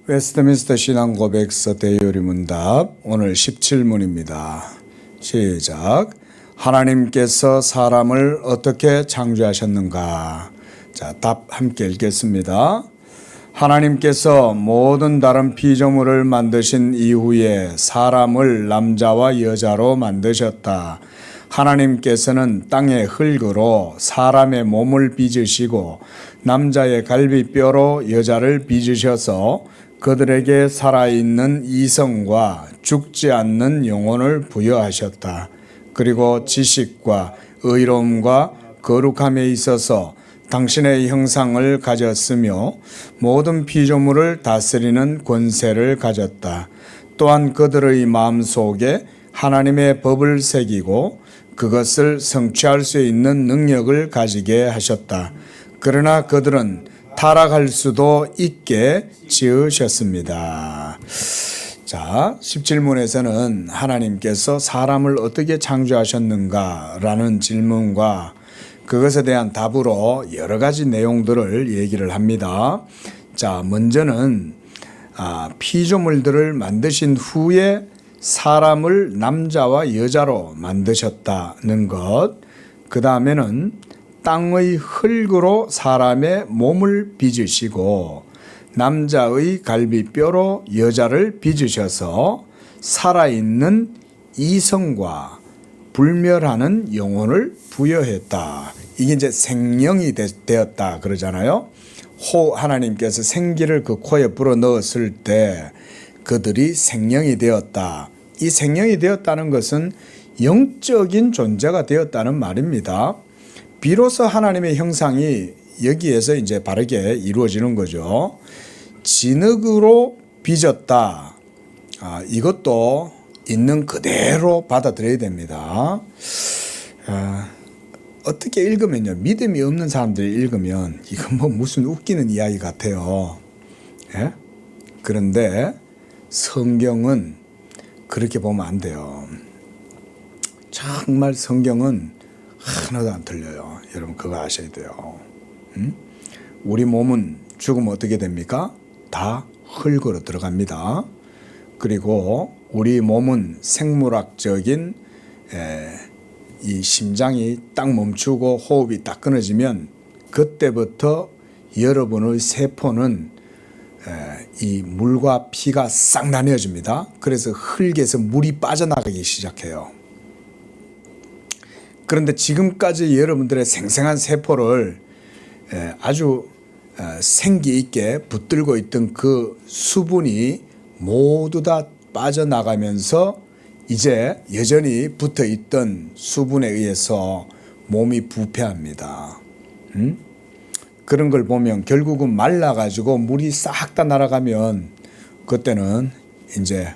웨스트민스터 신앙고백서 대요리문답 오늘 17문입니다. 시작. 하나님께서 사람을 어떻게 창조하셨는가? 자, 답 함께 읽겠습니다. 하나님께서 모든 다른 피조물을 만드신 이후에 사람을 남자와 여자로 만드셨다. 하나님께서는 땅의 흙으로 사람의 몸을 빚으시고 남자의 갈비뼈로 여자를 빚으셔서 그들에게 살아있는 이성과 죽지 않는 영혼을 부여하셨다. 그리고 지식과 의로움과 거룩함에 있어서 당신의 형상을 가졌으며 모든 피조물을 다스리는 권세를 가졌다. 또한 그들의 마음속에 하나님의 법을 새기고 그것을 성취할 수 있는 능력을 가지게 하셨다. 그러나 그들은 타락할 수도 있게 지으셨습니다. 자, 17문에서는 하나님께서 사람을 어떻게 창조하셨는가 라는 질문과 그것에 대한 답으로 여러 가지 내용들을 얘기를 합니다. 자, 먼저는 피조물들을 만드신 후에 사람을 남자와 여자로 만드셨다는 것, 그 다음에는 땅의 흙으로 사람의 몸을 빚으시고 남자의 갈비뼈로 여자를 빚으셔서 살아있는 이성과 불멸하는 영혼을 부여했다. 이게 이제 생명이 되었다 그러잖아요. 하나님께서 생기를 그 코에 불어 넣었을 때 그들이 생명이 되었다. 이 생명이 되었다는 것은 영적인 존재가 되었다는 말입니다. 비로소 하나님의 형상이 여기에서 이제 바르게 이루어지는 거죠. 진흙으로 빚었다. 이것도 있는 그대로 받아들여야 됩니다. 어떻게 읽으면요, 믿음이 없는 사람들이 읽으면 이건 뭐 무슨 웃기는 이야기 같아요. 예? 그런데 성경은 그렇게 보면 안 돼요. 정말 성경은 하나도 안 틀려요. 여러분 그거 아셔야 돼요. 우리 몸은 죽으면 어떻게 됩니까? 다 흙으로 들어갑니다. 그리고 우리 몸은 생물학적인 이 심장이 딱 멈추고 호흡이 딱 끊어지면 그때부터 여러분의 세포는 이 물과 피가 싹 나뉘어집니다. 그래서 흙에서 물이 빠져나가기 시작해요. 그런데 지금까지 여러분들의 생생한 세포를 아주 생기 있게 붙들고 있던 그 수분이 모두 다 빠져나가면서 이제 여전히 붙어 있던 수분에 의해서 몸이 부패합니다. 그런 걸 보면 결국은 말라가지고 물이 싹 다 날아가면 그때는 이제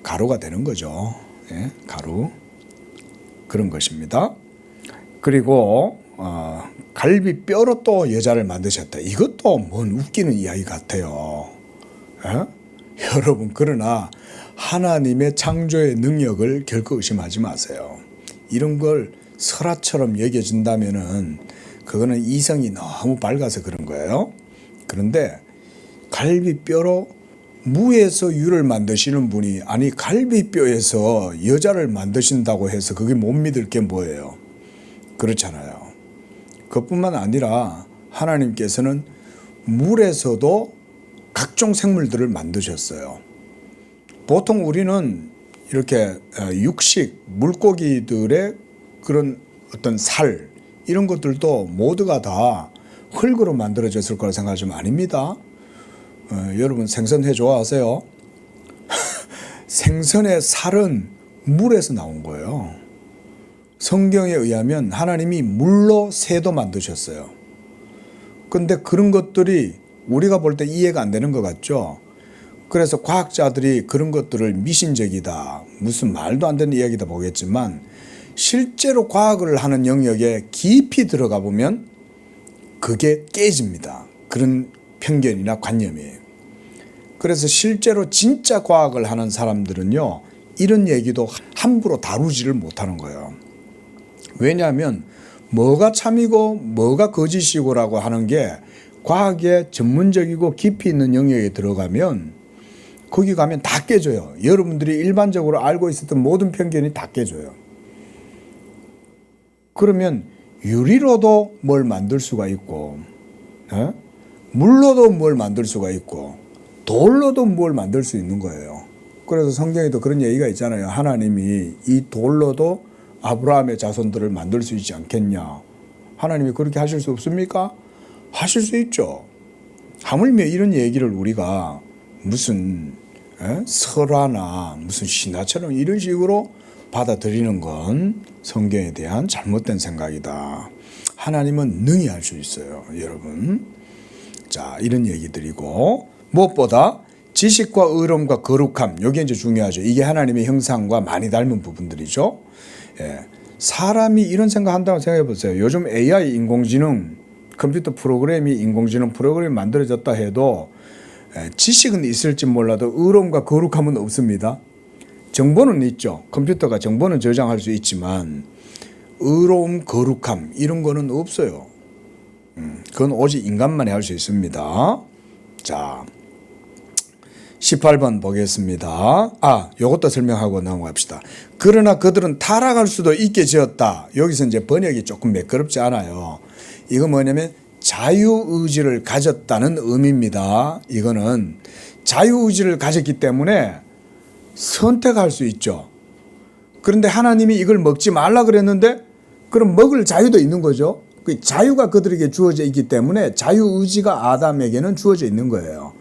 가루가 되는 거죠. 가루. 그런 것입니다. 그리고 갈비뼈로 또 여자를 만드셨다. 이것도 뭔 웃기는 이야기 같아요. 여러분, 그러나 하나님의 창조의 능력을 결코 의심하지 마세요. 이런 걸 설화처럼 여겨진다면은 그거는 이성이 너무 밝아서 그런 거예요. 그런데 갈비뼈로 무에서 유를 만드시는 분이 아니 갈비뼈에서 여자를 만드신다고 해서 그게 못 믿을 게 뭐예요? 그렇잖아요. 그뿐만 아니라 하나님께서는 물에서도 각종 생물들을 만드셨어요. 보통 우리는 이렇게 육식 물고기들의 그런 어떤 살 이런 것들도 모두가 다 흙으로 만들어졌을 거라 생각하시면 아닙니다. 여러분 생선회 좋아하세요? 생선의 살은 물에서 나온 거예요. 성경에 의하면 하나님이 물로 새도 만드셨어요. 그런데 그런 것들이 우리가 볼 때 이해가 안 되는 것 같죠? 그래서 과학자들이 그런 것들을 미신적이다, 무슨 말도 안 되는 이야기다 보겠지만 실제로 과학을 하는 영역에 깊이 들어가 보면 그게 깨집니다. 그런 편견이나 관념이에요. 그래서 실제로 진짜 과학을 하는 사람들은요, 이런 얘기도 함부로 다루지를 못하는 거예요. 왜냐하면 뭐가 참이고 뭐가 거짓이고라고 하는 게 과학의 전문적이고 깊이 있는 영역에 들어가면 거기 가면 다 깨져요. 여러분들이 일반적으로 알고 있었던 모든 편견이 다 깨져요. 그러면 유리로도 뭘 만들 수가 있고, 물로도 뭘 만들 수가 있고, 돌로도 뭘 만들 수 있는 거예요. 그래서 성경에도 그런 얘기가 있잖아요. 하나님이 이 돌로도 아브라함의 자손들을 만들 수 있지 않겠냐. 하나님이 그렇게 하실 수 없습니까? 하실 수 있죠. 하물며 이런 얘기를 우리가 무슨 설화나 무슨 신화처럼 이런 식으로 받아들이는 건 성경에 대한 잘못된 생각이다. 하나님은 능히 할 수 있어요, 여러분. 자, 이런 얘기들이고, 무엇보다 지식과 의로움과 거룩함, 이게 이제 중요하죠. 이게 하나님의 형상과 많이 닮은 부분들이죠. 예. 사람이 이런 생각한다고 생각해 보세요. 요즘 AI 인공지능, 컴퓨터 프로그램이 인공지능 프로그램이 만들어졌다 해도 지식은 있을지 몰라도 의로움과 거룩함은 없습니다. 정보는 있죠. 컴퓨터가 정보는 저장할 수 있지만 의로움, 거룩함 이런 거는 없어요. 그건 오직 인간만이 할 수 있습니다. 자, 18번 보겠습니다. 요것도 설명하고 넘어갑시다. 그러나 그들은 타락할 수도 있게 지었다. 여기서 이제 번역이 조금 매끄럽지 않아요. 이거 뭐냐면 자유의지를 가졌다는 의미입니다. 이거는 자유의지를 가졌기 때문에 선택할 수 있죠. 그런데 하나님이 이걸 먹지 말라 그랬는데 그럼 먹을 자유도 있는 거죠. 그 자유가 그들에게 주어져 있기 때문에 자유의지가 아담에게는 주어져 있는 거예요.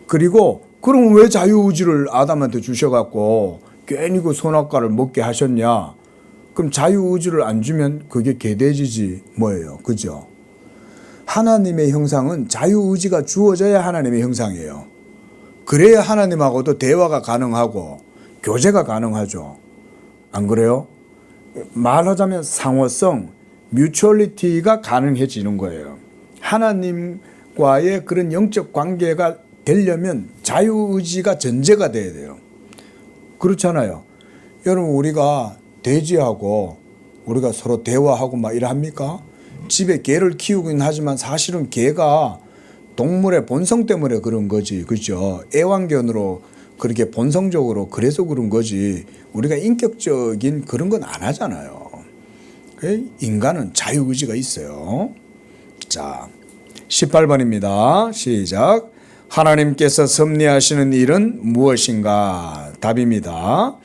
그리고 그럼 왜 자유의지를 아담한테 주셔갖고 괜히 그 선악과를 먹게 하셨냐? 그럼 자유의지를 안 주면 그게 개돼지지 뭐예요. 그죠? 하나님의 형상은 자유의지가 주어져야 하나님의 형상이에요. 그래야 하나님하고도 대화가 가능하고 교제가 가능하죠. 안 그래요? 말하자면 상호성, 뮤추얼리티가 가능해지는 거예요. 하나님과의 그런 영적 관계가 되려면 자유의지가 전제가 돼야 돼요. 그렇잖아요. 여러분 우리가 돼지하고 우리가 서로 대화하고 막 이래 합니까? 집에 개를 키우긴 하지만 사실은 개가 동물의 본성 때문에 그런 거지. 그죠? 애완견으로 그렇게 본성적으로 그래서 그런 거지. 우리가 인격적인 그런 건 안 하잖아요. 인간은 자유의지가 있어요. 자, 18번입니다. 시작. 하나님께서 섭리하시는 일은 무엇인가? 답입니다.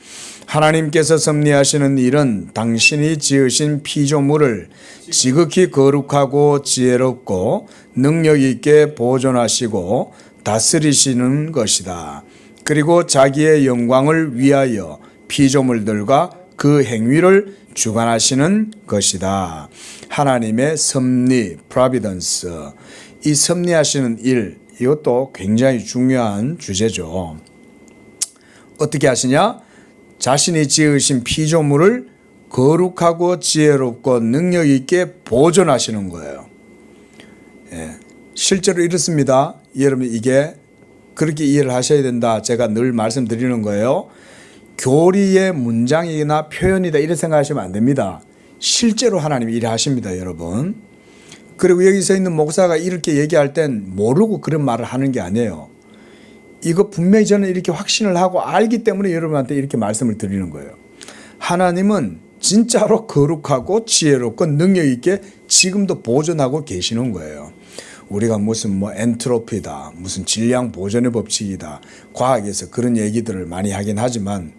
하나님께서 섭리하시는 일은 당신이 지으신 피조물을 지극히 거룩하고 지혜롭고 능력 있게 보존하시고 다스리시는 것이다. 그리고 자기의 영광을 위하여 피조물들과 그 행위를 주관하시는 것이다. 하나님의 섭리, providence. 이 섭리하시는 일, 이것도 굉장히 중요한 주제죠. 어떻게 하시냐? 자신이 지으신 피조물을 거룩하고 지혜롭고 능력 있게 보존하시는 거예요. 예, 실제로 이렇습니다. 여러분 이게 그렇게 이해를 하셔야 된다. 제가 늘 말씀드리는 거예요. 교리의 문장이나 표현이다 이렇게 생각하시면 안 됩니다. 실제로 하나님이 일을 하십니다, 여러분. 그리고 여기 서 있는 목사가 이렇게 얘기할 땐 모르고 그런 말을 하는 게 아니에요. 이거 분명히 저는 이렇게 확신을 하고 알기 때문에 여러분한테 이렇게 말씀을 드리는 거예요. 하나님은 진짜로 거룩하고 지혜롭고 능력 있게 지금도 보존하고 계시는 거예요. 우리가 무슨 엔트로피다, 무슨 질량 보존의 법칙이다, 과학에서 그런 얘기들을 많이 하긴 하지만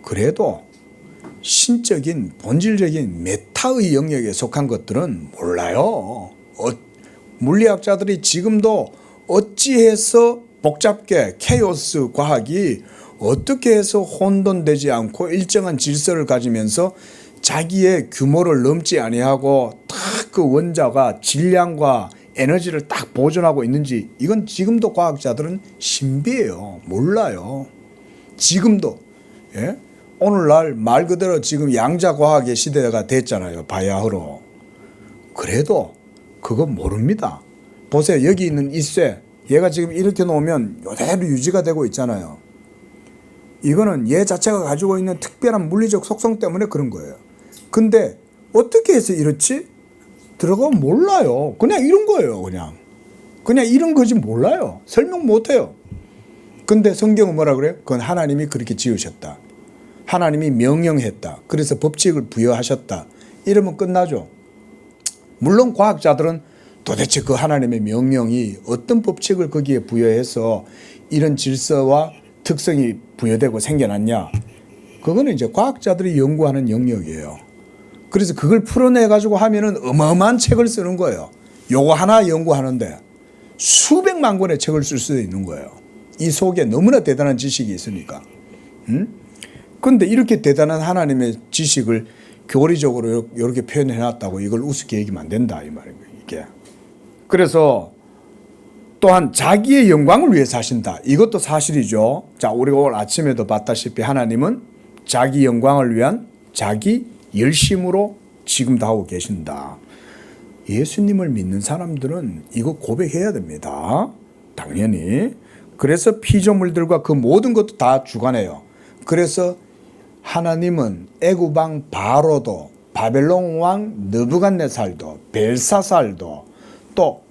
그래도 신적인 본질적인 메타의 영역에 속한 것들은 몰라요. 물리학자들이 지금도 어찌해서 복잡게 케오스 과학이 어떻게 해서 혼돈되지 않고 일정한 질서를 가지면서 자기의 규모를 넘지 아니하고 딱 그 원자가 질량과 에너지를 딱 보존하고 있는지 이건 지금도 과학자들은 신비해요. 몰라요. 지금도. 예? 오늘날 말 그대로 지금 양자과학의 시대가 됐잖아요. 바야흐로. 그래도 그거 모릅니다. 보세요. 여기 있는 이 쇠. 얘가 지금 이렇게 놓으면 이대로 유지가 되고 있잖아요. 이거는 얘 자체가 가지고 있는 특별한 물리적 속성 때문에 그런 거예요. 근데 어떻게 해서 이렇지? 들어가면 몰라요. 그냥 이런 거예요. 그냥. 그냥 이런 거지 몰라요. 설명 못해요. 근데 성경은 뭐라 그래요? 그건 하나님이 그렇게 지으셨다. 하나님이 명령했다. 그래서 법칙을 부여하셨다. 이러면 끝나죠. 물론 과학자들은 도대체 그 하나님의 명령이 어떤 법칙을 거기에 부여해서 이런 질서와 특성이 부여되고 생겨났냐. 그거는 이제 과학자들이 연구하는 영역이에요. 그래서 그걸 풀어내가지고 하면은 어마어마한 책을 쓰는 거예요. 요거 하나 연구하는데 수백만 권의 책을 쓸 수도 있는 거예요. 이 속에 너무나 대단한 지식이 있으니까. 그런데 이렇게 대단한 하나님의 지식을 교리적으로 이렇게 표현해 놨다고 이걸 우습게 얘기하면 안 된다 이 말입니다. 이게. 그래서 또한 자기의 영광을 위해서 하신다. 이것도 사실이죠. 자, 우리가 오늘 아침에도 봤다시피 하나님은 자기 영광을 위한 자기 열심으로 지금도 하고 계신다. 예수님을 믿는 사람들은 이거 고백해야 됩니다. 당연히. 그래서 피조물들과 그 모든 것도 다 주관해요. 그래서 하나님은 애굽 왕 바로도, 바벨론 왕 느부갓네살도, 벨사살도, 또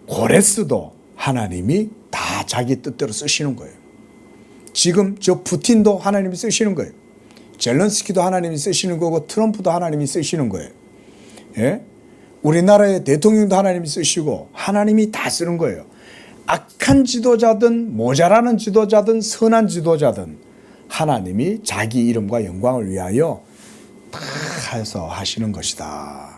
고레스도 하나님이 다 자기 뜻대로 쓰시는 거예요. 지금 저 푸틴도 하나님이 쓰시는 거예요. 젤런스키도 하나님이 쓰시는 거고 트럼프도 하나님이 쓰시는 거예요. 예? 우리나라의 대통령도 하나님이 쓰시고 하나님이 다 쓰는 거예요. 악한 지도자든 모자라는 지도자든 선한 지도자든 하나님이 자기 이름과 영광을 위하여 다 해서 하시는 것이다.